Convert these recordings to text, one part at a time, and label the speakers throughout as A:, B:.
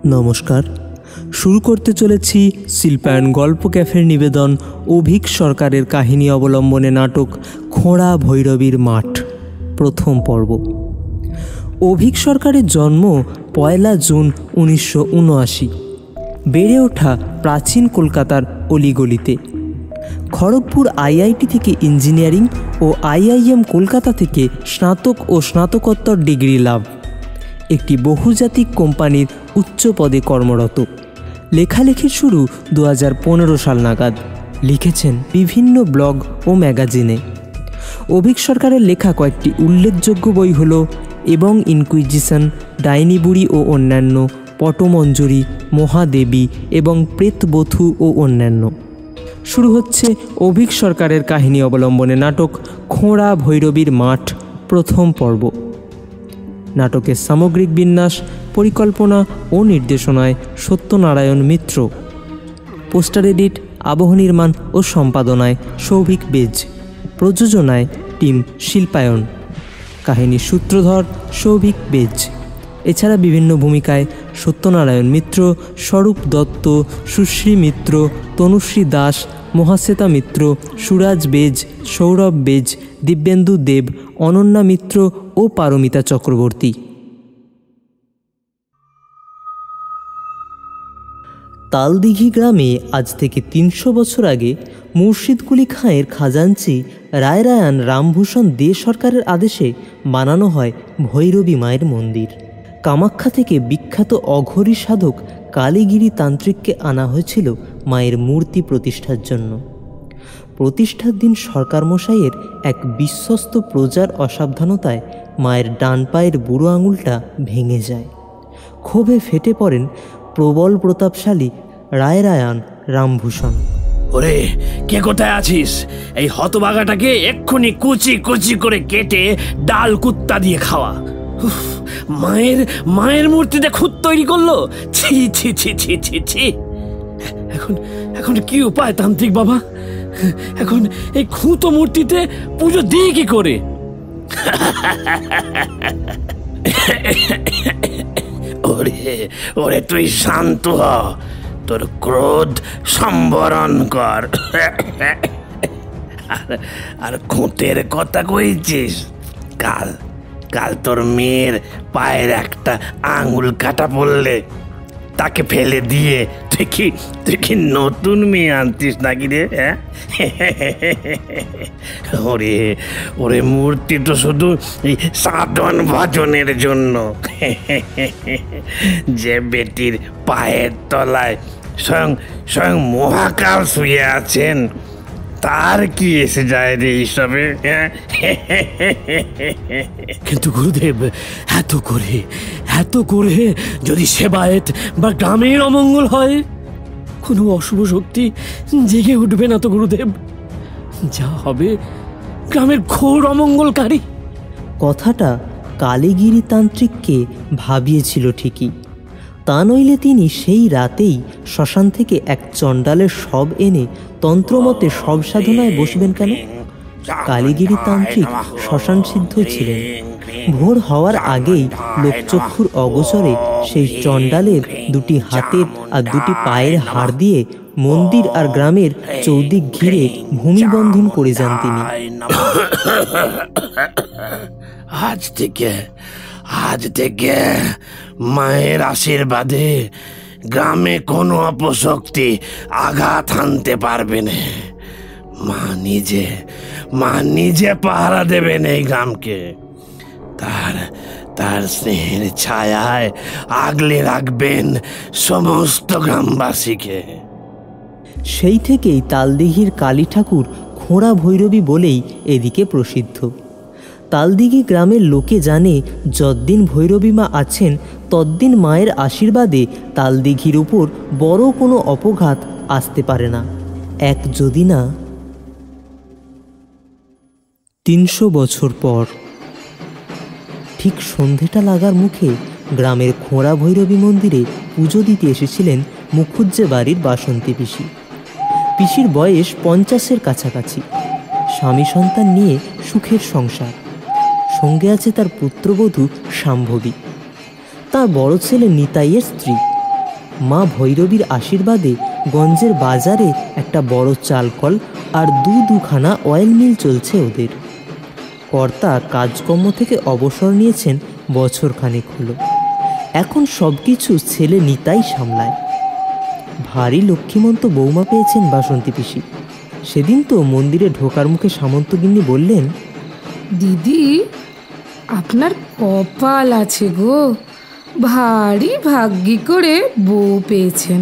A: নমস্কার, শুরু করতে চলেছি শিল্পায়ন গল্প ক্যাফের নিবেদন অভিক সরকারের কাহিনী অবলম্বনে নাটক খোঁড়া ভৈরবীর মাঠ প্রথম পর্ব। অভিক সরকারের জন্ম 1 জুন 1979। বেড়ে ওঠা প্রাচীন কলকাতার অলিগলিতে। খড়গপুর আইআইটি থেকে ইঞ্জিনিয়ারিং ও আইআইএম কলকাতা থেকে স্নাতক ও স্নাতকোত্তর ডিগ্রি লাভ। একটি বহুজাতিক কোম্পানির উচ্চ পদে কর্মরত। লেখালেখির শুরু 2015 সাল নাগাদ। লিখেছেন বিভিন্ন ব্লগ ও ম্যাগাজিনে। অভিক সরকারের লেখা কয়েকটি উল্লেখযোগ্য বই হল এবং ইনকুইজিশন, ডাইনি বুড়ি ও অন্যান্য, পটমঞ্জরি, মহাদেবী এবং প্রেতবধূ ও অন্যান্য। শুরু হচ্ছে অভিক সরকারের কাহিনী অবলম্বনে নাটক খোঁড়া ভৈরবীর মাঠ প্রথম পর্ব। নাটকের সামগ্রিক বিন্যাস, পরিকল্পনা ও নির্দেশনায় সত্যনারায়ণ মিত্র। পোস্টার এডিট, আবহ নির্মাণ ও সম্পাদনায় সৌভিক বেজ। প্রযোজনায় টিম শিল্পায়ন। কাহিনীর সূত্রধর সৌভিক বেজ। এছাড়া বিভিন্ন ভূমিকায় সত্যনারায়ণ মিত্র, স্বরূপ দত্ত, সুশ্রী মিত্র, তনুশ্রী দাস, মহাশ্বেতা মিত্র, সুরাজ বেজ, সৌরভ বেজ, দিব্যেন্দু দেব, অনন্যা মিত্র ও পারমিতা চক্রবর্তী। তালদিঘি গ্রামে আজ থেকে 300 বছর আগে মুর্শিদকুলি খাঁয়ের খাজাঞ্চি রায়রায়ান রামভূষণ দে সরকারের আদেশে বানানো হয় ভৈরবী মায়ের মন্দির। কামাখ্যা থেকে বিখ্যাত অঘরী সাধক কালীগিরি তান্ত্রিককে আনা হয়েছিল মায়ের মূর্তি প্রতিষ্ঠার জন্য। প্রতিষ্ঠার দিন সরকার মশাইয়ের এক বিশ্বস্ত প্রজার অসাবধানতায় মায়ের ডান পায়ের বুড়ো আঙুলটা ভেঙে যায়। ক্ষোভে ফেটে পড়েন প্রবল প্রতাপশালী রায়রায়ান রামভূষণ।
B: ওরে, কে কোথায় আছিস? এই হতভাগাটাকে এক্ষুনি কুচি কুচি করে কেটে ডাল কুত্তা দিয়ে খাওয়া। মায়ের মূর্তিতে খুঁত তৈরি করলো। ছি ছি ছি ছি ছি ছি। এখন কি উপায় তান্ত্রিক বাবা? এখন এই খুঁতো মূর্তিতে পুজো দিই কি করে? ওরে তুই শান্ত হ, তোর ক্রোধ সম্বরণ কর। আর খুঁতের কথা কইছিস? কাল তোর মেয়ের পায়ের একটা আঙুল কাটা পড়লে তাকে ফেলে দিয়ে তুই কি নতুন মেয়ে আনতিস নাকি রে? ওরে মূর্তি তো শুধু এই সাধন ভজনের জন্য। যে বেটির পায়ের তলায় স্বয়ং মহাকাল শুয়ে আছেন, তার কি এসে যায় রে এইসবে? কিন্তু গুরুদেব, এত করে যদি সেবায়েত বা গ্রামের অমঙ্গল হয়, কোনো অশুভ শক্তি জেগে উঠবে না তো গুরুদেব? যা হবে গ্রামের ঘোর অমঙ্গলকারী।
A: কথাটা কালীগিরি তান্ত্রিককে ভাবিয়েছিল ঠিকই। তা নইলে তিনি সেই রাতেই শ্মশান থেকে এক চণ্ডালের শব এনে তন্ত্রমতে সব সাধনায় বসবেন কেন? কালীগিরি তান্ত্রিক শ্মশান সিদ্ধ ছিলেন। ভোর হওয়ার আগেই লোকচক্ষুর অগোচরে সেই চণ্ডালের দুটি হাতের আর দুটি পায়ের হাড় দিয়ে মন্দির আর গ্রামের চৌদিক ঘিরে ভূমিবন্ধন করে যান তিনি।
B: আজ থেকে মায়ের আশীর্বাদে গ্রামে কোনো অপশক্তি আঘাত হানতে পারবে না। মা নিজে পাহারা দেবেন এই গ্রামকে। তার স্নেহের ছায়ায় আগলে রাখবেন সমস্ত গ্রামবাসীকে।
A: সেই থেকেই তালদিঘির কালী ঠাকুর খোঁড়া ভৈরবী বলেই এদিকে প্রসিদ্ধ। তালদিঘি গ্রামের লোকে জানে, যতদিন ভৈরবী মা আছেন ততদিন মায়ের আশীর্বাদে তালদিঘির উপর বড় কোনো অপঘাত আসতে পারে না। এক যদি না 300 বছর পর ঠিক সন্ধেটা লাগার মুখে গ্রামের খোঁড়া ভৈরবী মন্দিরে পুজো দিতে এসেছিলেন মুখুজ্জে বাড়ির বাসন্তী পিসি। পিসির বয়স 50-এর কাছাকাছি। স্বামী সন্তান নিয়ে সুখের সংসার। সঙ্গে আছে তার পুত্রবধূ শাম্ভবী। তার বড় ছেলে নিতাইয়ের স্ত্রী মা ভৈরবীর আশীর্বাদে গঞ্জের বাজারে একটা বড় চালকল আর দুখানা অয়েল মিল চলছে ওদের। কর্তা কাজকর্ম থেকে অবসর নিয়েছেন বছরখানেক হলো। এখন সব কিছু ছেলে নিতাই সামলায়। ভারী লক্ষ্মীমন্ত বৌমা পেয়েছেন বাসন্তী পিসি। সেদিন তো মন্দিরে ঢোকার মুখে সামন্তগিন্নি বললেন,
C: দিদি, আপনার কপাল আছে গো, ভারী ভাগ্যি করে বউ পেয়েছেন।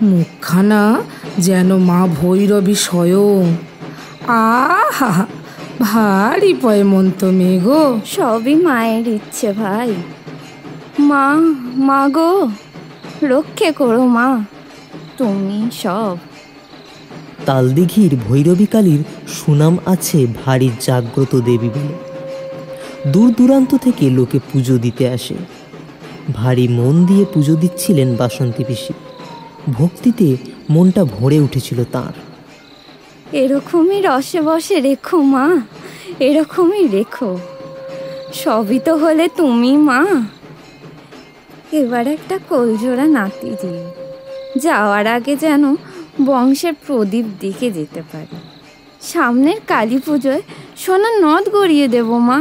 C: মুখখানা যেন মা ভৈরবী স্বয়ং। আহা, ভারী পয়মন্ত মেয়ে গো।
D: সবই মায়ের ইচ্ছে ভাই। মা গো, রক্ষে করো মা, তুমি সব।
A: তালদিঘির ভৈরবী কালীর সুনাম আছে ভারী জাগ্রত দেবী বলে। দূর দূরান্ত থেকে লোকে পুজো দিতে আসে। ভারী মন দিয়ে পুজো দিচ্ছিলেন বাসন্তী পিসি। ভক্তিতে মনটা ভরে উঠেছিল তাঁর।
D: এরকমই রসে বসে রেখো মা, এরকমই রেখো। সবই তো হলে তুমি মা। এবার একটা কোলজোড়া নাতি দিই, যাওয়ার আগে যেন বংশের প্রদীপ দিকে যেতে পারি। সামনের কালী পুজোয় সোনার নদ গড়িয়ে দেব মা।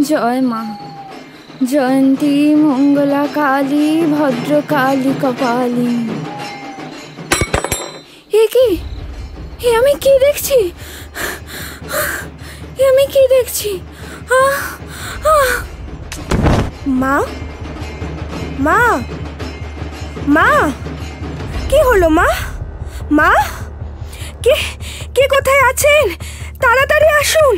D: জয় মা। জয়ন্তী মঙ্গলা কালী ভদ্রকালী কপালী। এ কি, এ আমি কি দেখছি, এ আমি কি দেখছি?
E: মা, মা, মা, কি হলো মা? মা, কে কে কোথায় আছেন? তাড়াতাড়ি আসুন,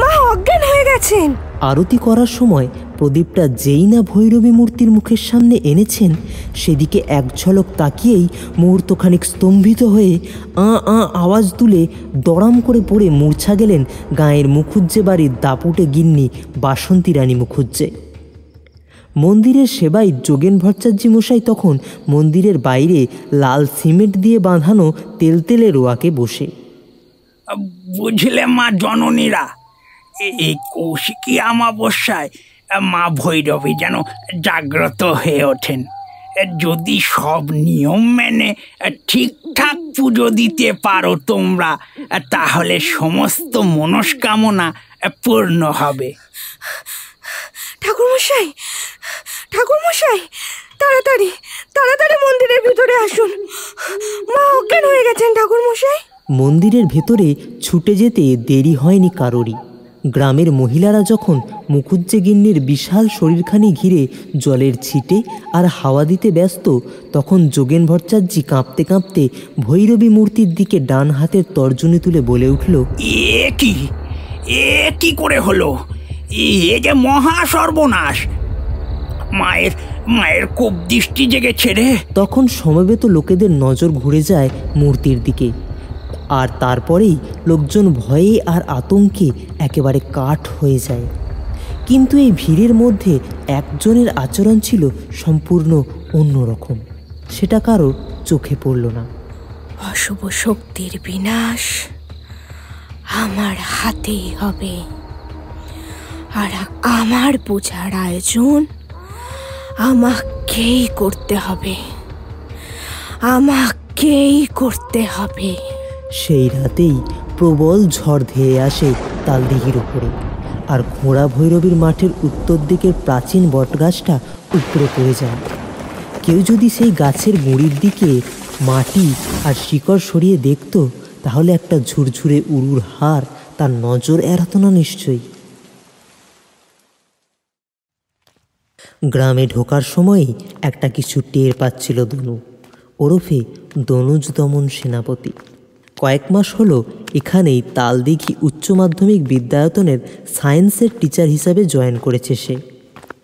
E: মা অজ্ঞান হয়ে গেছেন।
A: আরতি করার সময় প্রদীপটা যেই না ভৈরবী মূর্তির মুখের সামনে এনেছেন, সেদিকে এক ঝলক তাকিয়েই মুহূর্তখানিক স্তম্ভিত হয়ে আওয়াজ তুলে দড়াম করে পড়ে মূর্ছা গেলেন গাঁয়ের মুখুজ্জে বাড়ির দাপুটে গিন্নি বাসন্তী রানী মুখুজ্জে। মন্দিরের সেবাই যোগেন ভট্টাচার্য মশাই তখন মন্দিরের বাইরে লাল সিমেন্ট দিয়ে বাঁধানো তেলতেলে রোয়াকে বসে।
F: বুঝলে মা জননীরা, এই কৌশিকী অমাবস্যায় মা ভৈরবী যেন জাগ্রত হয়ে ওঠেন। যদি সব নিয়ম মেনে ঠিকঠাক পুজো দিতে পারো তোমরা, তাহলে সমস্ত মনস্কামনা পূর্ণ হবে।
E: ঠাকুরমশাই, ঠাকুরমশাই, তাড়াতাড়ি তাড়াতাড়ি মন্দিরের ভিতরে আসুন, মা অজ্ঞান হয়ে গেছেন ঠাকুরমশাই।
A: মন্দিরের ভেতরে ছুটে যেতে দেরি হয়নি কারোরই। গ্রামের মহিলারা যখন মুখুজ্জে গিন্নির বিশাল শরীরখানি ঘিরে জলের ছিটে আর হাওয়া দিতে ব্যস্ত, তখন যোগেন ভট্টাচার্য কাঁপতে কাঁপতে ভৈরবী মূর্তির দিকে ডান হাতের তর্জনী তুলে বলে উঠল,
F: এ কি করে হলো? এ যে মহা সর্বনাশ! মায়ের কোপ দৃষ্টি জেগেছে রে।
A: তখন সমবেত লোকেদের নজর ঘুরে যায় মূর্তির দিকে, আর তারপরেই লোকজন ভয়ে আর আতঙ্কে একেবারে কাঠ হয়ে যায়। কিন্তু এই ভিড়ের মধ্যে একজনের আচরণ ছিল সম্পূর্ণ অন্যরকম। সেটা কারোর চোখে পড়ল না।
E: অশুভ শক্তির বিনাশ আমার হাতেই হবে, আর আমার পূজার আয়োজন আমাকেই করতে হবে, আমাকেই করতে হবে।
A: সেই রাতেই প্রবল ঝড় ধেয়ে আসে তালদিঘির ওপরে, আর ঘোড়া ভৈরবীর মাঠের উত্তর দিকের প্রাচীন বটগাছটা উপড়ে পড়ে যায়। কেউ যদি সেই গাছের গুঁড়ির দিকে মাটি আর শিকড় সরিয়ে দেখত, তাহলে একটা ঝুরঝুরে উড়ুর হার তার নজর এড়াত না নিশ্চয়ই। গ্রামে ঢোকার সময়ই একটা কিছু টের পাচ্ছিল দনু, ওরফে দনুজ দমন সেনাপতি। কয়েক মাস হলো এখানেই তালদিঘি উচ্চ মাধ্যমিক বিদ্যায়তনের সায়েন্সের টিচার হিসাবে জয়েন করেছে সে।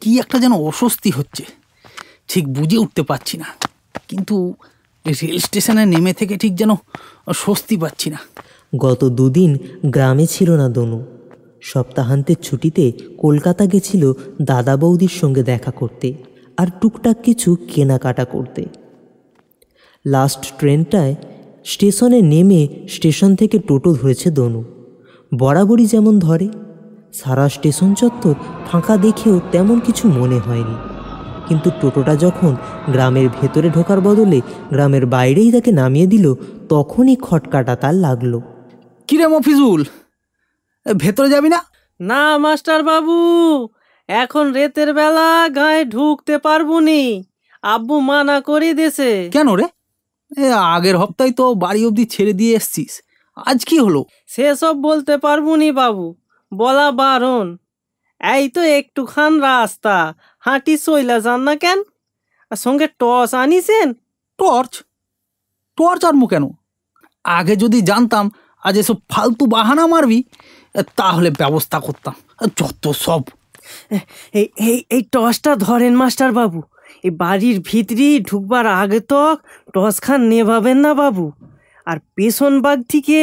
G: কি একটা যেন অস্বস্তি হচ্ছে, ঠিক বুঝে উঠতে পারছি না। কিন্তু রেল স্টেশনে নেমে থেকে ঠিক যেন স্বস্তি পাচ্ছি না।
A: গত দুদিন গ্রামে ছিল না দনু। সপ্তাহান্তের ছুটিতে কলকাতা গেছিল দাদা বৌদির সঙ্গে দেখা করতে আর টুকটাক কিছু কেনাকাটা করতে। লাস্ট ট্রেনটায় স্টেশনে নেমে স্টেশন থেকে টোটো ধরেছে দনু। বরাবরই যেমন ধরে। সারা স্টেশন চত্বর ফাঁকা দেখেও তেমন কিছু মনে হয়নি। কিন্তু টোটোটা যখন গ্রামের ভেতরে ঢোকার বদলে গ্রামের বাইরেই তাকে নামিয়ে দিল, তখনই খটকাটা তার লাগলো।
G: কিরে মফিজুল, ভেতরে যাবি না?
B: না মাস্টার বাবু, এখন রাতের বেলা গায়ে ঢুকতে পারবুনি, আব্বু মানা করে দিয়েছে।
G: কেন রে? আগের হপ্তায় তো বাড়ি অবধি ছেড়ে দিয়ে এসছিস, আজ কি হলো?
B: সেসব বলতে পারবুনি বাবু, বলা বারণ। এই তো একটুখান রাস্তা, হাঁটি চইলা যান না কেন? আর সঙ্গে টর্চ আনিছেন?
G: টর্চ? টর্চ আনবো কেন? আগে যদি জানতাম আজ এসব ফালতু বাহানা মারবি তাহলে ব্যবস্থা করতাম। যত সব।
B: এই এই এই টর্চটা ধরেন মাস্টার বাবু, এই বাড়ির ভিতরে ঢুকবার আগে তো টর্চ খান নেভাবেন না বাবু। আর পেছন বাগ থেকে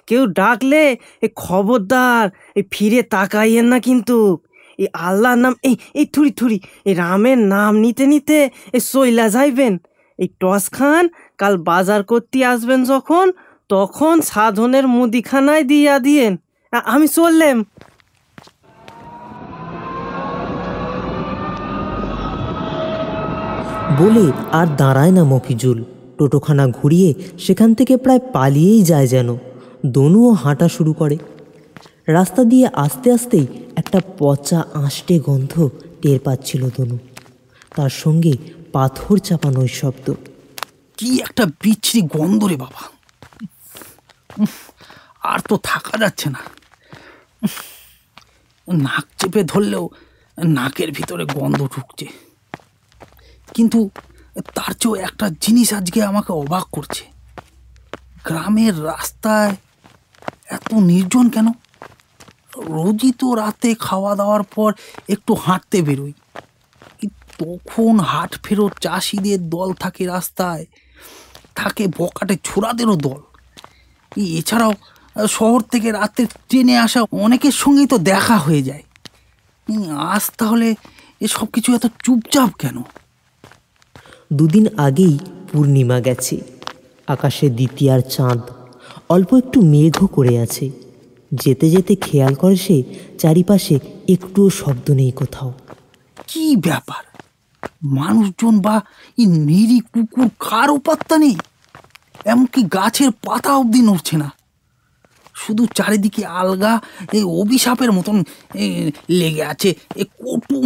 B: কেউ ডাকলে এই খবরদার এই ফিরে তাকাইয়েন না কিন্তু। এই আল্লাহর নাম, এই এই থুড়ি থুড়ি এই রামের নাম নিতে নিতে এই সইলা যাইবেন। এই টর্চ খান কাল বাজার করতে আসবেন যখন, তখন সাধনের মুদিখানায় দিয়া দিয়েন। আমি চললাম।
A: বলে আর দাঁড়ায় না মফিজুল, টোটোখানা ঘুরিয়ে সেখান থেকে প্রায় পালিয়েই যায় যেন। দনুও হাঁটা শুরু করে। রাস্তা দিয়ে আস্তে আস্তেই একটা পচা আঁশটে গন্ধ টের পাচ্ছিল দনু, তার সঙ্গে পাথর চাপানো শব্দ।
G: কি একটা বিচ্ছিরি গন্ধ রে বাবা, আর তো থাকা যাচ্ছে না। নাক চেপে ধরলেও নাকের ভিতরে গন্ধ ঢুকছে। কিন্তু তার চেয়েও একটা জিনিস আজকে আমাকে অবাক করছে, গ্রামের রাস্তায় এত নির্জন কেন? রোজই তো রাতে খাওয়া দাওয়ার পর একটু হাঁটতে বেরোই, তখন হাট ফেরত চাষিদের দল থাকে রাস্তায়, থাকে বকাটে ছোড়াদেরও দল। এছাড়াও শহর থেকে রাতে ট্রেনে আসা অনেকের সঙ্গেই তো দেখা হয়ে যায়। আজ তাহলে এসব কিছু এত চুপচাপ কেন?
A: দুদিন আগেই পূর্ণিমা গেছে, আকাশে দ্বিতীয়ার চাঁদ, অল্প একটু মেঘও করে আছে। যেতে যেতে খেয়াল করে সে চারিপাশে একটুও শব্দ নেই কোথাও।
G: কি ব্যাপার, মানুষজন বা এই নিরি কুকুর কারও পাত্তা নেই, এমনকি গাছের পাতা অবধি নড়ছে না। শুধু চারিদিকে আলগা এই অভিশাপের মতন লেগে আছে এ কটু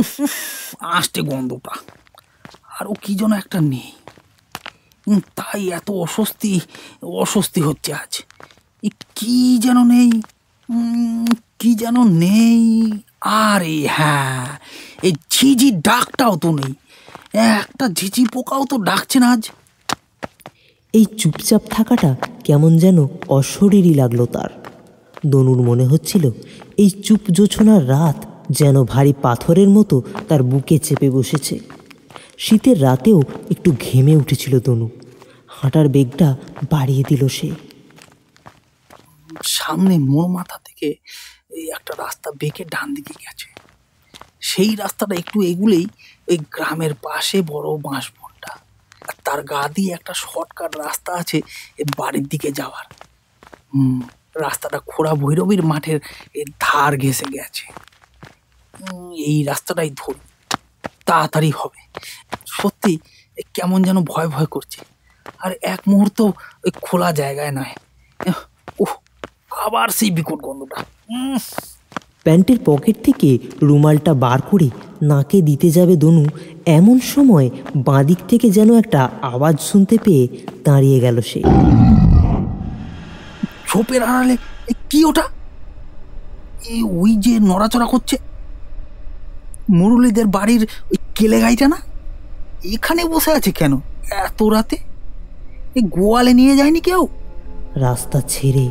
G: আষ্টে গন্ধটা। আরও কি যেন একটা নেই, তাই এত অস্বস্তি হচ্ছে আজ। কি যেন নেই, কি যেন নেই। আরে হ্যাঁ, এই ঝিঝি ডাকটাও তো নেই, একটা ঝিঝি পোকাও তো ডাকছে না আজ।
A: এই চুপচাপ থাকাটা কেমন যেন অশরীরই লাগলো তার। দনুর মনে হচ্ছিল এই চুপ জোছনার রাত যেন ভারী পাথরের মতো তার বুকে চেপে বসেছে। শীতের রাতেও একটু ঘেমে উঠেছিল দনু, হাঁটার বেগটা বাড়িয়ে দিল সে।
G: সামনে মোড় মাথা থেকে এই একটা রাস্তা বেঁকে ডান দিকে গেছে, সেই রাস্তাটা একটু এগুলেই ওই গ্রামের পাশে বড় বাঁশবনটা, আর তার গা দিয়ে একটা শর্টকাট রাস্তা আছে বাড়ির দিকে যাওয়ার। রাস্তাটা খোড়া ভৈরবীর মাঠের ধার ঘেঁষে গেছে। এই রাস্তাটাই ধরি, তাড়াতাড়ি হবে। সত্যি কেমন যেন ভয় ভয় করছে, আর এক মুহূর্ত ওই খোলা জায়গায় নয়। আবার সেই বিকট গন্ধটা।
A: প্যান্টের পকেট থেকে রুমালটা বার করে নাকে দিতে যাবে দনু, এমন সময় বাঁদিক থেকে যেন একটা আওয়াজ শুনতে পেয়ে দাঁড়িয়ে গেল সে।
G: ঝোপের আড়ালে কি ওটা? ওই যে নড়াচড়া করছে, মুরুলিদের বাড়ির ওই কেলে গাইটা না? এখানে বসে আছে কেন এত রাতে? এই গোয়ালে নিয়ে যায়নি কেউ?
A: রাস্তা ছেড়ে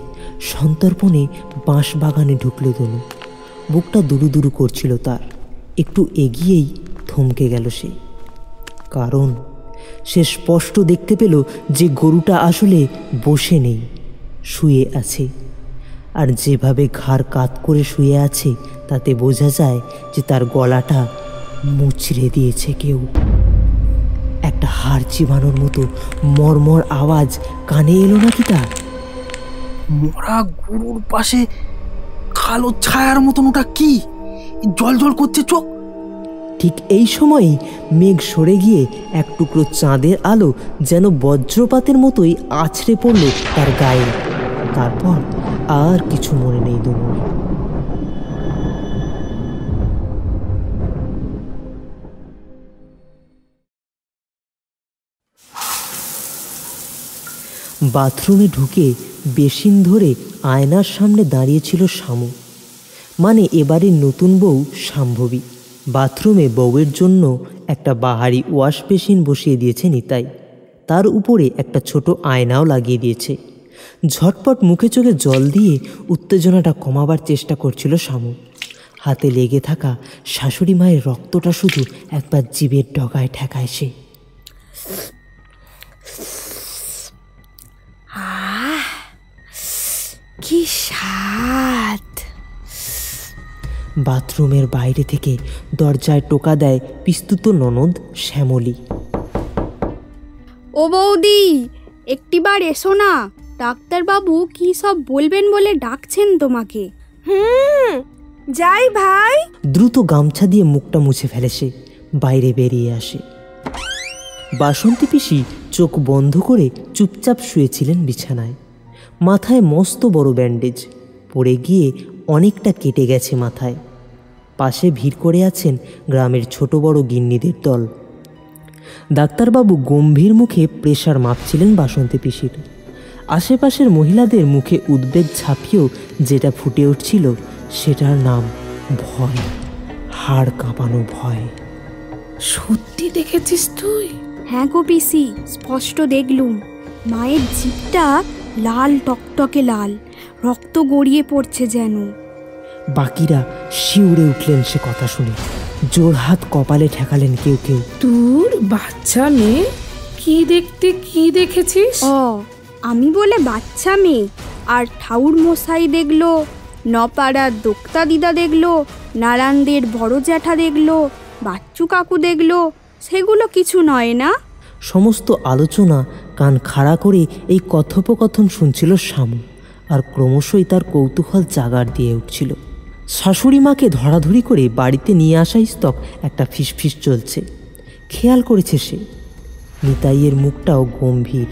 A: সন্তর্পণে বাঁশ বাগানে ঢুকল দনু। বুকটা দুরু দুরু করছিল তার। একটু এগিয়েই থমকে গেল সে, কারণ সে স্পষ্ট দেখতে পেল যে গরুটা আসলে বসে নেই, শুয়ে আছে। আর যেভাবে ঘাড় কাত করে শুয়ে আছে তাতে বোঝা যায় যে তার গলাটা মুচড়ে দিয়েছে কেউ। একটা হাড় চিবানোর মতো মরমর আওয়াজ কানে এলো নাকি তার?
G: মরা গরুর পাশে কালো ছায়ার মতন ওটা কি? জল জল করছে চোখ।
A: ঠিক এই সময়েই মেঘ সরে গিয়ে এক টুকরো চাঁদের আলো যেন বজ্রপাতের মতোই আছড়ে পড়ল তার গায়ে। তারপর আর কিছু মনে নেই দুমুর। বাথরুমে ঢুকে বেসিন ধরে আয়নার সামনে দাঁড়িয়েছিল শামু, মানে এবারের নতুন বউ শাম্ভবী। বাথরুমে বউয়ের জন্য একটা বাহারি ওয়াশ বেসিন বসিয়ে দিয়েছে নিতাই, তার উপরে একটা ছোট আয়নাও লাগিয়ে দিয়েছে। ঝটপট মুখে চোখে জল দিয়ে উত্তেজনাটা কমাবার চেষ্টা করছিল শামু। হাতে লেগে থাকা শাশুড়ি মায়ের রক্তটা শুধু একবার জিভের ডগায় ঠেকায় সে।
E: কি স্বাদ!
A: বাথরুমের বাইরে থেকে দরজায় টোকা দেয় পিস্তুত ননদ শ্যামলী।
H: ও বৌদি, একটিবার এসো না, ডাক্তারবাবু কি সব বলবেন বলে ডাকছেন তোমাকে।
E: যাই ভাই।
A: দ্রুত গামছা দিয়ে মুখটা মুছে ফেলে সে, বাইরে বেরিয়ে আসে। বাসন্তী পিসি চোখ বন্ধ করে চুপচাপ শুয়েছিলেন বিছানায়। মাথায় মস্ত বড় ব্যান্ডেজ, পড়ে গিয়ে অনেকটা কেটে গেছে মাথায়। পাশে ভিড় করে আছেন গ্রামের ছোট বড় গিন্নিদের দল। ডাক্তারবাবু গম্ভীর মুখে প্রেশার মাপছিলেন বাসন্তী পিসির। আশেপাশের মহিলাদের মুখে উদ্বেগ ছাপিয়েও যেটা ফুটে উঠছিল সেটার নাম ভয়, হাড় কাঁপানো ভয়।
C: সত্যি দেখেছিস তুই?
H: হ্যাঁ গো পিসি, স্পষ্ট দেখলুম। মায়ের জিভটা লাল টকটকে লাল, রক্ত গড়িয়ে পড়ছে যেন।
A: বাকিরা শিউরে উঠলেন সে কথা শুনে, জোর হাত কপালে ঠেকালেন কেউ কেউ।
C: তোর বাচ্চা মেয়ে কি দেখতে কি দেখেছিস?
H: ও, আমি বলে বাচ্চা মেয়ে? আর ঠাউর মশাই দেখলো, নপাড়ার দোক্তা দিদা দেখলো, নারায়ণদের বড় জ্যাঠা দেখলো, বাচ্চু কাকু দেখলো, সেগুলো কিছু নয় না?
A: সমস্ত আলোচনা কান খাড়া করে এই কথোপকথন শুনছিল শামু, আর ক্রমশই তার কৌতূহল জাগার দিয়ে উঠছিল। শাশুড়ি মাকে ধরাধরি করে বাড়িতে নিয়ে আসা স্তক একটা ফিসফিস চলছে। খেয়াল করেছে সে, নিতাইয়ের মুখটাও গম্ভীর।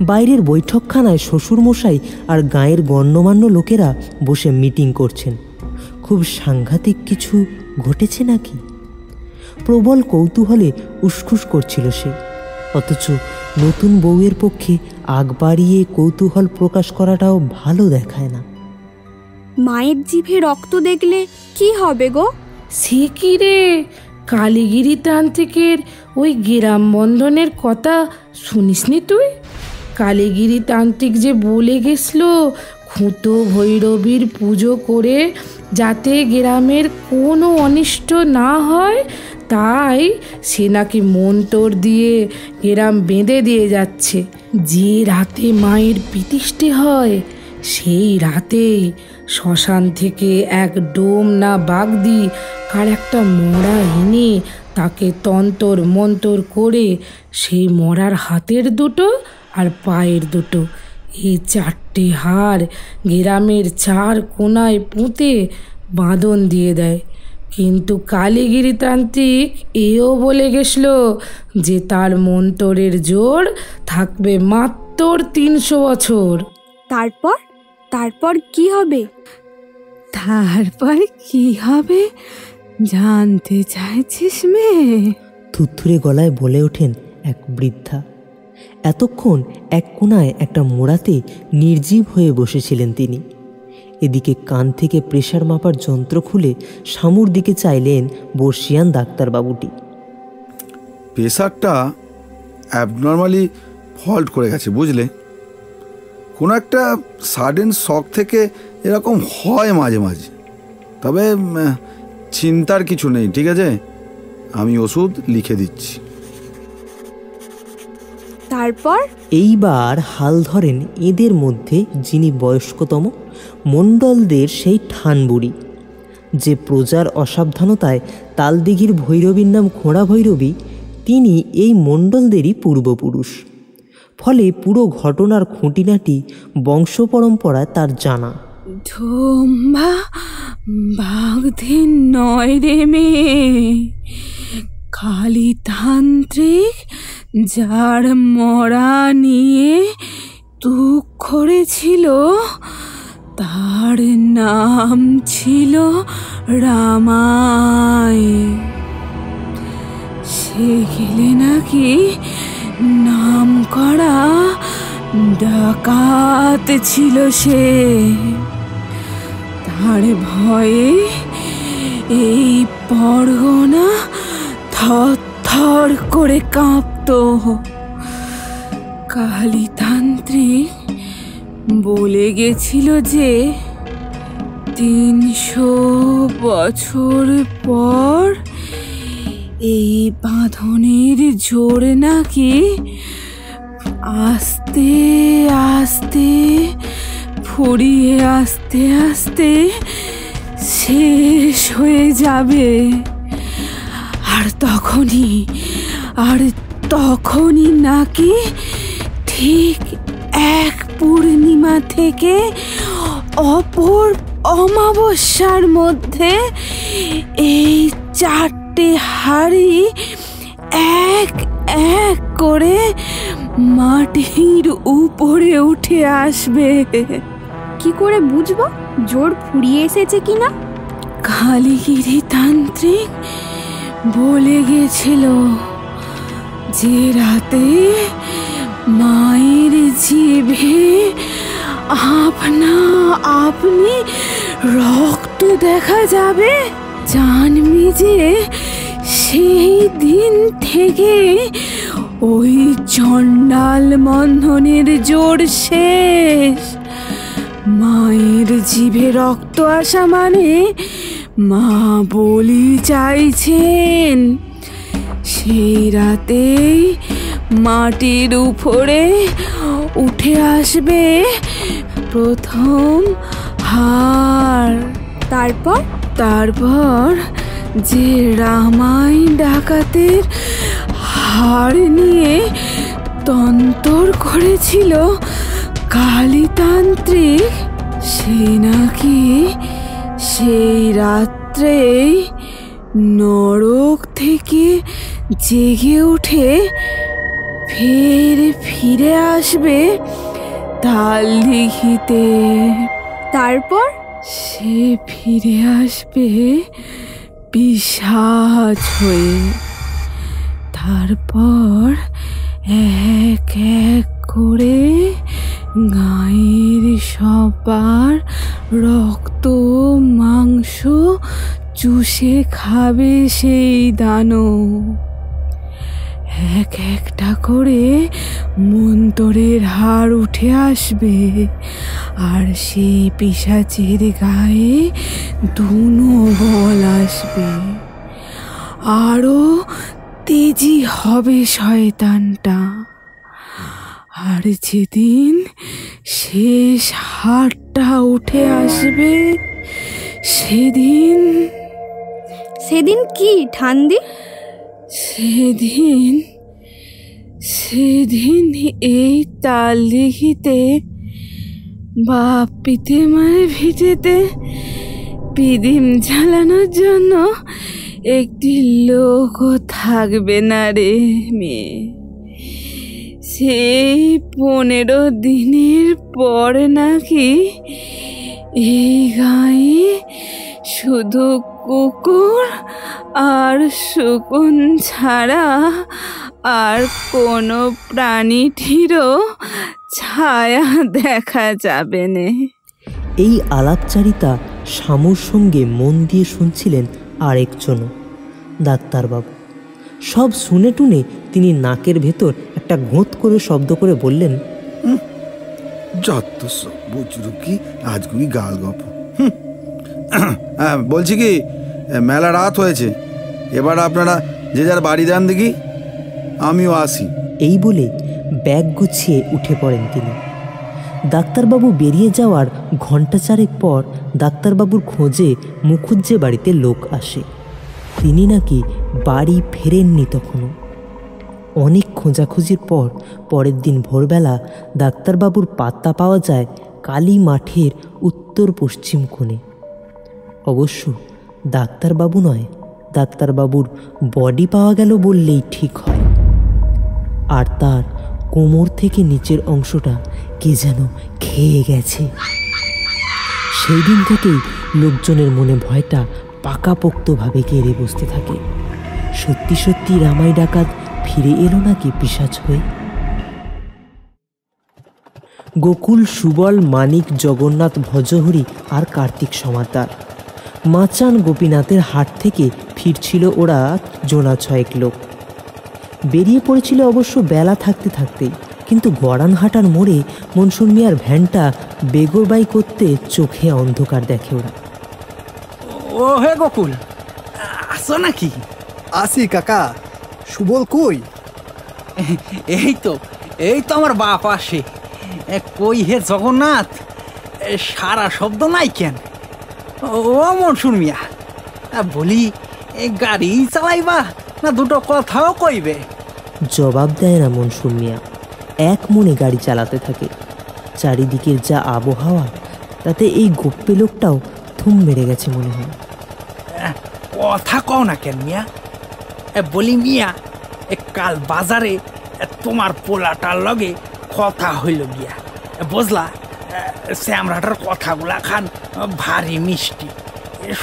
A: বাইরের বৈঠকখানায় শ্বশুরমশাই আর গাঁয়ের গণ্যমান্য লোকেরা বসে মিটিং করছেন। খুব সাংঘাতিক কিছু ঘটেছে নাকি? প্রবল কৌতূহলে উসখুস করছিল সে, অথচ নতুন বউয়ের পক্ষে আগ বাড়িয়ে কৌতূহল প্রকাশ করাটাও ভালো দেখায় না।
H: মায়ের জিভে রক্ত দেখলে কি হবে গো?
C: সে কি রে, কালীগিরি তান্ত্রিকের ওই গ্রাম বন্ধনের কথা শুনিসনি তুই? কালীগিরি তান্ত্রিক যে বলে গেছিল খুঁতো ভৈরবীর পুজো করে যাতে গ্রামের কোনো অনিষ্ট না হয়, তাই সে নাকি মন্তর দিয়ে গ্রাম বেঁধে দিয়ে যাচ্ছে। যে রাতে মায়ের পিতিষ্টি হয় সেই রাতে শ্মশান থেকে এক ডোম না বাগদি কার একটা মরা এনে তাকে তন্তর মন্তর করে সেই মরার হাতের দুটো আর পায়ের দুটো, এই চারটে হাড় গ্রামের চার কোনায় পুঁতে বাঁধন দিয়ে দেয়। কিন্তু কালীগিরি তান্ত্রিক এও বলে গেছিল যে তার মন্তরের জোর থাকবে মাত্র 300 বছর।
H: তারপর কি হবে?
E: তারপর কি হবে জানতে চাইছিস মেয়ে?
A: থুরথুরে গলায় বলে ওঠেন এক বৃদ্ধা। এতক্ষণ এক কোনায় একটা মোড়াতে নির্জীব হয়ে বসেছিলেন তিনি। এদিকে কান থেকে প্রেশার মাপার যন্ত্র খুলে শামুর দিকে চাইলেন বর্ষিয়ান ডাক্তারবাবুটি।
I: প্রেশারটা অ্যাবনর্মালি ফল্ট করে গেছে বুঝলে। কোনো একটা সাডেন শক থেকে এরকম হয় মাঝে মাঝে, তবে চিন্তার কিছু নেই, ঠিক আছে? আমি ওষুধ লিখে দিচ্ছি।
H: তারপর
A: এইবার হাল ধরেন এদের মধ্যে যিনি বয়স্কতম, মণ্ডলদের সেই ঠানবুড়ি, যে প্রজার অসাবধানতায় তালদিঘির ভৈরবীর নাম খোঁড়া ভৈরবী, তিনি এই মণ্ডলদেরই পূর্বপুরুষ। ফলে পুরো ঘটনার খুঁটিনাটি বংশ পরম্পরা তার জানা।
C: ধোম্বা বাগদিন নয় রে মেয়ে, কালীতান্ত্রিক যার মরা নিয়ে দুঃখ করেছিল তার নাম ছিল রামায়। সে গেলে নাকি নাম করা ডাকাত ছিল সে। তার ভয়ে এই পরগনা থরথর করে কাঁপত। কালীতান্ত্রিক বলে গেছিল যে 300 বছর পর এই বাঁধনের জোর নাকি আস্তে আস্তে ফুরিয়ে আস্তে আস্তে শেষ হয়ে যাবে। আর তখনই নাকি ঠিক এক পূর্ণিমা থেকে অপর অমাবস্যার মধ্যে এই 4টে হাড়ি এক এক করে মাটির উপরে উঠে আসবে।
H: কি করে বুঝবো জোর ফুরিয়ে এসেছে কিনা?
C: কালীগিরি তান্ত্রিক বলে গেছিল যে রাতে মায়ের জিভে আপনা আপনি রক্ত দেখা যাবে, জানবি যে সেই দিন থেকে ওই চণ্ডাল বন্ধনের জোর শেষ। মায়ের জিভে রক্ত আসা মানে মা বলি চাইছেন। সেই রাতেই মাটির উপরে উঠে আসবে প্রথম হাড়। তারপর যে রামাই ডাকাতের হাড় নিয়ে তন্তর করেছিল কালীতান্ত্রিক, সে নাকি সেই রাত্রেই নরক থেকে জেগে উঠে ফিরে আসবে তালদিঘিতে।
H: তারপর
C: সে ফিরে আসবে পিশাচ হয়ে। তারপর এক এক করে গায়ের সবার রক্ত মাংস চুষে খাবে সেই দানব। এক একটা করে মন্তরের হাড় উঠে আসবে, আর সেই পিশাচের গায়ে দুনো বল আসবে। আরো তেজি হবে শয়তানটা। আর যেদিন শেষ হাড়টা উঠে আসবে
H: সেদিন কি ঠান্দি?
C: সেদিন এই তালদিঘিতে বাপ পিতে মারে ভিটেতে পিদিম জ্বালানোর জন্য একটি লোকও থাকবে না রে মেয়ে। সেই 15 দিনের পর নাকি এই গায়ে শুধু কুকুর আর শকুন ছাড়া আর কোনো প্রাণীটিরও ছায়া দেখা যাবে না।
A: এই আলাপচারিতা শামুর সঙ্গে মন দিয়ে শুনছিলেন আরেকজনও, ডাক্তারবাবু। সব শুনে টুনে তিনি নাকের ভেতর একটা গোঁত করে শব্দ করে বললেন,
I: যত সব বুজরুকি আজগুবি গাল গপ। হ্যাঁ, বলছি কি, মেলা রাত হয়েছে, এবার আপনারা যে যার বাড়ি যান দেখি, আমিও আসি।
A: এই বলে ব্যাগ গুছিয়ে উঠে পড়েন তিনি। ডাক্তারবাবু বেরিয়ে যাওয়ার ঘণ্টা 4 পর ডাক্তারবাবুর খোঁজে মুখুজ্জে বাড়িতে লোক আসে। তিনি নাকি বাড়ি ফেরেননি তখনও। অনেক খোঁজাখুঁজির পর পরের দিন ভোরবেলা ডাক্তারবাবুর পাত্তা পাওয়া যায় কালী মাঠের উত্তর পশ্চিম কোণে। অবশ্য ডাক্তারবাবু নয়, ডাক্তারবাবুর বডি পাওয়া গেল বললেই ঠিক হয়। আর তার কোমর থেকে নিচের অংশটা কে যেন খেয়ে গেছে। সেই দিন থেকেই লোকজনের মনে ভয়টা পাকাপোক্তভাবে ঘিরে বসতে থাকে। সত্যি সত্যি রামাই ডাকাত ফিরে এলো নাকি পিশাচ হয়ে? গোকুল, সুবল, মানিক, জগন্নাথ, ভজহরি আর কার্তিক সমাদ্দার মাচান গোপীনাথের হাট থেকে ফিরছিল ওরা জোনা 6 লোক। বেরিয়ে পড়েছিল অবশ্য বেলা থাকতে থাকতেই, কিন্তু গড়ানহাটার মোড়ে মনসুর মিয়ার ভ্যানটা বেগরবাই করতে চোখে অন্ধকার দেখে ওরা।
F: ও হে গোকুল, আসো নাকি?
J: আসি কাকা। সুবল কই?
F: এই তো আমার বাপ আসে। কই হে জগন্নাথ, সারা শব্দ নাই কেন? ও মনসুর মিয়া, বলি গাড়ি চালাইবা না দুটো কথাও কইবে?
A: জবাব দেয় না মনসুর মিয়া, এক মনে গাড়ি চালাতে থাকে। চারিদিকের যা আবহাওয়া, তাতে এই গোপ্পে লোকটাও থুম মেরে গেছে মনে হয়।
F: কথা কও না কেন মিয়া? বলি মিয়া, কাল বাজারে তোমার পোলাটার লগে কথা হইল গিয়া, বুঝলা? শ্যামরাটার কথাগুলা খান ভারী মিষ্টি,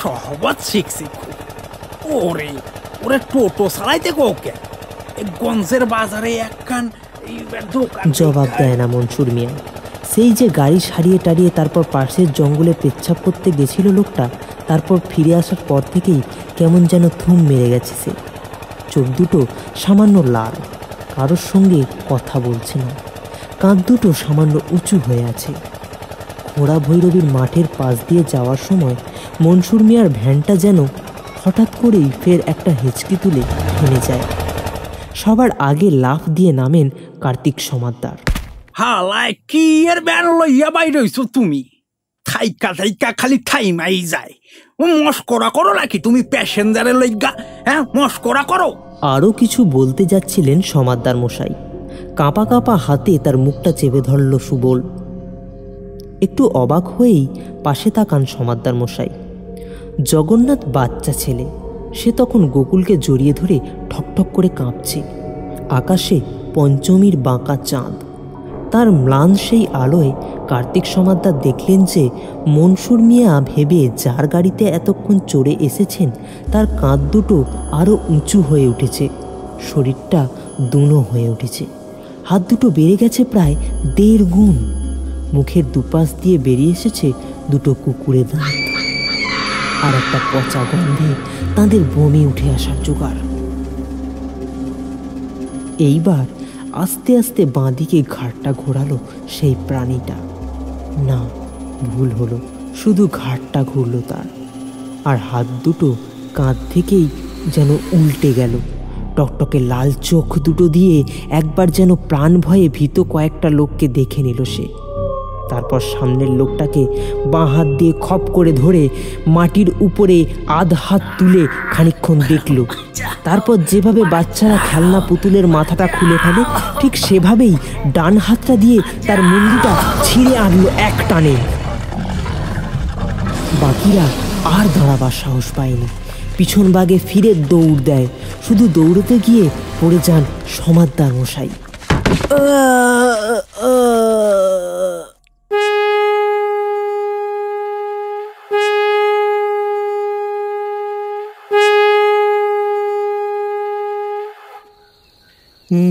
F: সহবত শিখছি খুব। ওরে ওরে টোটো চালাইতে কোকে গঞ্জের বাজারে একখান দোকান।
A: জবাব দেয় না মনসুর মিয়া। সেই যে গাড়ি সারিয়ে টারিয়ে তারপর পাশের জঙ্গলে পেচ্ছাপ করতে গেছিল লোকটা, তারপর ফিরে আসার পর থেকেই কেমন যেন থুম মেরে গেছে সে। চোখ দুটো সামান্য লাল, কারোর সঙ্গে কথা বলছে না, কাঁধ দুটো সামান্য উঁচু হয়ে আছে। ঘোড়া ভৈরবীর মাঠের পাশ দিয়ে যাওয়ার সময় মনসুর মিয়ার ভ্যানটা যেন হঠাৎ করেই ফের একটা হেঁচকি তুলে থেমে যায়। সবার আগে লাফ দিয়ে নামেন কার্তিক সমাদ্দার।
F: হালায় কি এর ব্যান লইয়া বাইর হইছো তুমি? থাইকা থাইকা খালি থাইমাই যায়। মস্করা করো নাকি তুমি প্যাসেঞ্জারের লইগা? হ্যাঁ, মস্করা করো।
A: আরও কিছু বলতে যাচ্ছিলেন সমাদ্দার মশাই। কাঁপা কাঁপা হাতে তার মুখটা চেপে ধরল সুবল। একটু অবাক হয়েই পাশে তাকান সমাদ্দার মশাই। জগন্নাথ বাচ্চা ছেলে, সে তখন গোকুলকে জড়িয়ে ধরে ঠকঠক করে কাঁপছে। আকাশে পঞ্চমীর বাঁকা চাঁদ, তার ম্লান সেই আলোয় কার্তিক সমাদ্দার দেখলেন যে মনসুর মিয়া ভেবে যার গাড়িতে এতক্ষণ চড়ে এসেছেন তার কাঁধ দুটো আরও উঁচু হয়ে উঠেছে, শরীরটা দুনো হয়ে উঠেছে, হাত দুটো বেড়ে গেছে প্রায় 1.5 গুণ। মুখের দুপাশ দিয়ে বেরিয়ে এসেছে দুটো কুকুরের দাঁত, আর একটা পচা গন্ধে তাদের বমি উঠে আসার জোগাড়। এইবার আস্তে আস্তে বাঁদিকে ঘাটটা ঘোরালো সেই প্রাণীটা। না, ভুল হলো, শুধু ঘাটটা ঘুরল তার, আর হাত দুটো কাঁধ থেকেই যেন উল্টে গেল। টকটকে লাল চোখ দুটো দিয়ে একবার যেন প্রাণ ভয়ে ভীত কয়েকটা লোককে দেখে নিল সে। তারপর সামনের লোকটাকে বাঁ হাত দিয়ে খপ করে ধরে মাটির উপরে আধ হাত তুলে খানিকক্ষণ দেখল। তারপর যেভাবে বাচ্চারা খেলনা পুতুলের মাথাটা খুলে ফেলে ঠিক সেভাবেই ডান হাতটা দিয়ে তার মুন্ডুটা ছিঁড়ে আনলো এক টানে। বাকিরা আর দাঁড়াবার সাহস পায়নি, পিছন বাগে ফিরে দৌড় দেয়। শুধু দৌড়তে গিয়ে পড়ে যান সমাদ্দার মশাই।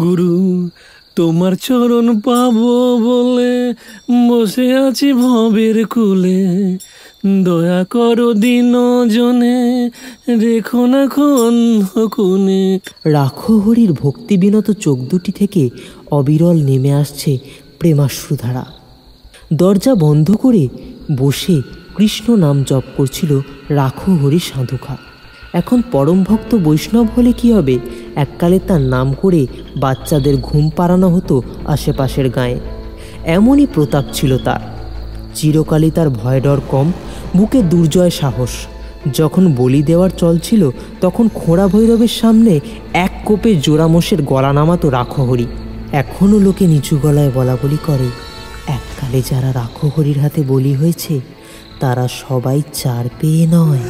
B: গুরু, তোমার চরণ পাবো বলে বসে আছি ভবের কুলে, দয়া করো দিন জনে, রেখো না কোনে।
A: রাখো হরির ভক্তিবিনত চোখ দুটি থেকে অবিরল নেমে আসছে প্রেমাশ্রুধারা। দরজা বন্ধ করে বসে কৃষ্ণ নাম জপ করছিল রাখো হরি সাধুখা। এখন পরম ভক্ত বৈষ্ণব হলে কি হবে, এককালে তার নাম করে বাচ্চাদের ঘুম পাড়ানো হতো আশেপাশের গায়ে। এমনই প্রতাপ ছিল তার। চিরকালই তার ভয় ডর কম, বুকে দুর্জয় সাহস। যখন বলি দেওয়ার চল ছিল তখন খোঁড়া ভৈরবের সামনে এক কোপে জোড়া মোষের গলা নামাতো রাখো হরি। এখনও লোকে নিচু গলায় বলা বলি করে, এককালে যারা রাখো হরির হাতে বলি হয়েছে তারা সবাই চার পেয়ে নয়।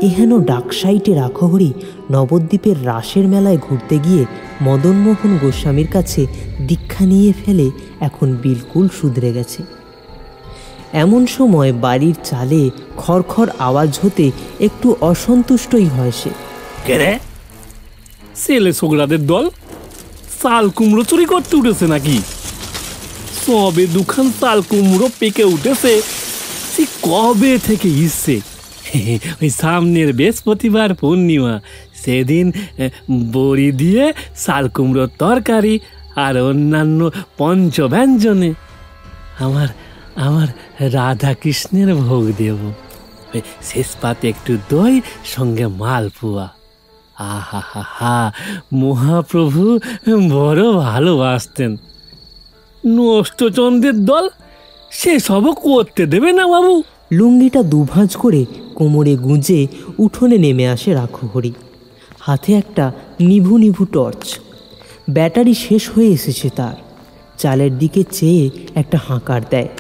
A: এহেন ডাকসাইটে রাখহরি নবদ্বীপের রাসের মেলায় ঘুরতে গিয়ে মদনমোহন গোস্বামীর কাছে দীক্ষা নিয়ে ফেলে এখন বিলকুল শুধরে গেছে। এমন সময় বাড়ির চালে খড়খড় আওয়াজ হতে একটু অসন্তুষ্টই হয় সে।
B: কে রে? ছেলে ছোকরাদের দল চাল কুমড়ো চুরি করতে উঠেছে নাকি? সবে দুখান চাল কুমড়ো পেকে উঠেছে, সে কবে থেকে ইচ্ছে। ওই সামনের বৃহস্পতিবার পূর্ণিমা, সেদিন বড়ি দিয়ে চাল কুমড়োর তরকারি আর অন্যান্য পঞ্চব্যঞ্জনে আমার আমার রাধা কৃষ্ণের ভোগ দেব। শেষ পাতে একটু দই, সঙ্গে মালপোয়া। আহা হা হা, মহাপ্রভু বড় ভালোবাসতেন। নষ্টচন্দ্রের দল সেসবও করতে দেবে না বাবু।
A: লুঙ্গিটা দুভাঁজ করে কোমরে গুঁজে উঠোনে নেমে আসে রাখহরি। হাতে একটা নিভু নিভু টর্চ। ব্যাটারি শেষ হয়ে এসেছে তার। চালের দিকে চেয়ে একটা হাঁকার দেয়।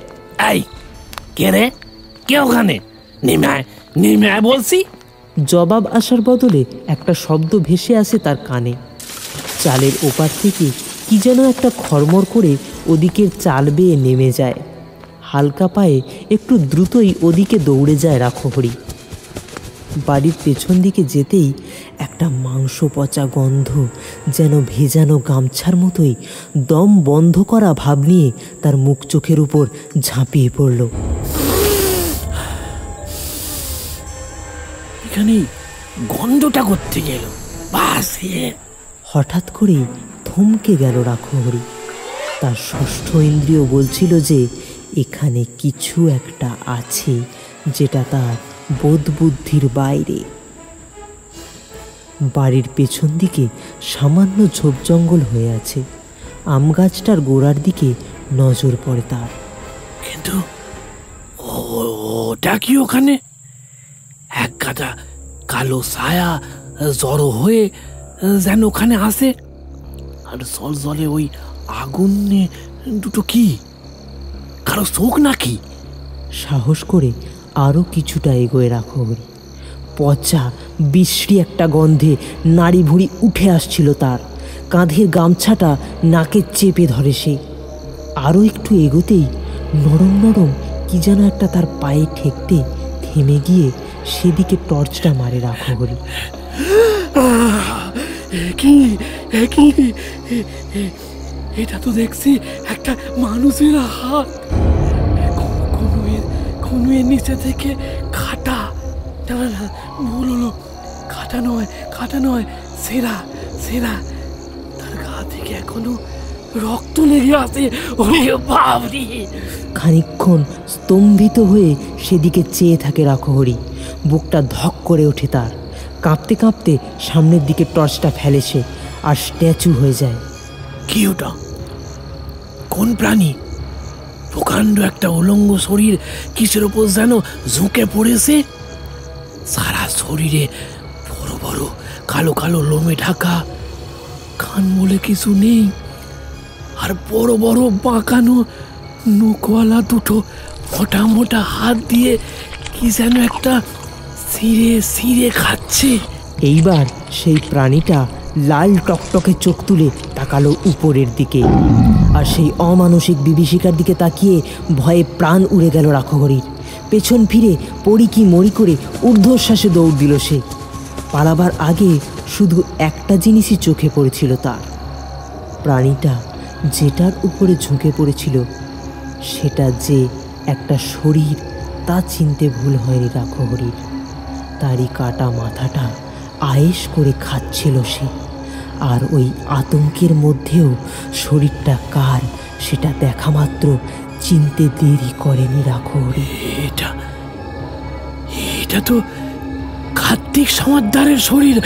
B: এই কে রে? কে ওখানে? নেমে আয় বলছি।
A: জবাব আসার বদলে একটা শব্দ ভেসে আসে তার কানে। চালের ওপার থেকে কি যেন একটা খড়মড় করে ওদিকের চাল বেয়ে নেমে যায়। হালকা পায়ে একটু দ্রুতই ওদিকে দৌড়ে যায় রাখহরি। বাড়ির পেছন দিকে যেতেই একটা মাংস পচা গন্ধ যেন ভেজানো গামছার মতোই দম বন্ধ করা ভাব নিয়ে তার মুখ চোখের উপর ঝাঁপিয়ে পড়ল।
B: এখানে গন্ধটা করতে গেল।
A: হঠাৎ করেই থমকে গেল রাখহরি। তার ষষ্ঠ ইন্দ্রিয় বলছিল যে এখানে কিছু একটা আছে যেটা তার বোধ বুদ্ধির বাইরে। বাড়ির পেছন দিকে সামান্য ঝোপ জঙ্গল হয়ে আছে। আম গাছটার গোড়ার দিকে নজর পড়ে তার।
B: কিন্তু ওটা কি ওখানে? এক গাদা কালো ছায়া জড়ো হয়ে যেন ওখানে আসে, আর জল জলে ওই আগুন দুটো কি কারো চোখ নাকি?
A: সাহস করে আরও কিছুটা এগোয় রাখহরি। পচা বিশ্রী একটা গন্ধে নাড়ি ভুঁড়ি উঠে আসছিল তার। কাঁধের গামছাটা নাকে চেপে ধরে সে। আরও একটু এগোতেই নরম নরম কি যেন একটা তার পায়ে ঠেকতে থেমে গিয়ে সেদিকে টর্চটা মারে রাখহরি।
B: এটা তো দেখছি একটা মানুষের হাত। কনুয়ের নিচে থেকে কাটা। না, ভুল হলো। কাটা নয়, সেরা। তার গা থেকে এখনো রক্ত লেগে আছে।
A: খানিকক্ষণ স্তম্ভিত হয়ে সেদিকে চেয়ে থাকে রাখহরি। বুকটা ধক করে ওঠে তার। কাঁপতে কাঁপতে সামনের দিকে টর্চটা ফেলে সে, আর স্ট্যাচু হয়ে যায়।
B: কি ওটা? কোন প্রাণী? প্রকাণ্ড একটা উলঙ্গ শরীর কিসের ওপর যেন ঝুঁকে পড়েছে। সারা শরীরে বড় বড় কালো কালো লোমে ঢাকা। কান বলে কিছু নেই, আর বড় বড় বাঁকানো নখওয়ালা দুটো মোটা মোটা হাত দিয়ে কি যেন একটা ছিঁড়ে খাচ্ছে।
A: এইবার সেই প্রাণীটা লাল টকটকে চোখ তুলে তাকালো উপরের দিকে, আর সেই অমানসিক বিভীষিকার দিকে তাকিয়ে ভয়ে প্রাণ উড়ে গেল রাখহরির। পেছন ফিরে পড়ি কি মরি করে ঊর্ধ্বশ্বাসে দৌড় দিল সে। পালাবার আগে শুধু একটা জিনিসই চোখে পড়েছিল তার। প্রাণীটা যেটার উপরে ঝুঁকে পড়েছিল সেটা যে একটা শরীর তা চিনতে ভুল হয়নি রাখহরির। তারই কাটা মাথাটা আয়েশ করে খাচ্ছিল সে, আর ওই আতঙ্কের মধ্যেও শরীরটা কার সেটা দেখা মাত্র চিনতে দেরি করেনি রাখহরি।
B: এটা তো কার্তিক সমাদ্দারের শরীর।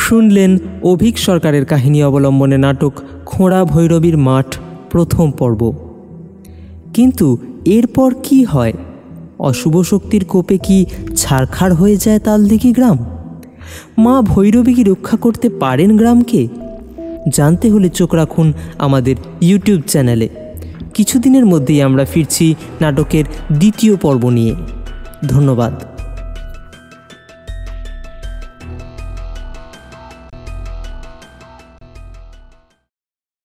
A: শুনলেন অভিক সরকারের কাহিনী অবলম্বনে নাটক খোঁড়া ভৈরবীর মাঠ প্রথম পর্ব। কিন্তু এরপর কি হয় অশুভ শক্তির কোপে কি ছারখাড় হয়ে যায় তালদিঘি গ্রাম? মা ভৈরবী কি রক্ষা করতে পারেন গ্রামকে? জানতে হলে চোখ রাখুন আমাদের ইউটিউব চ্যানেলে। কিছুদিনের মধ্যেই আমরা ফিরছি নাটকের দ্বিতীয় পর্ব নিয়ে। ধন্যবাদ।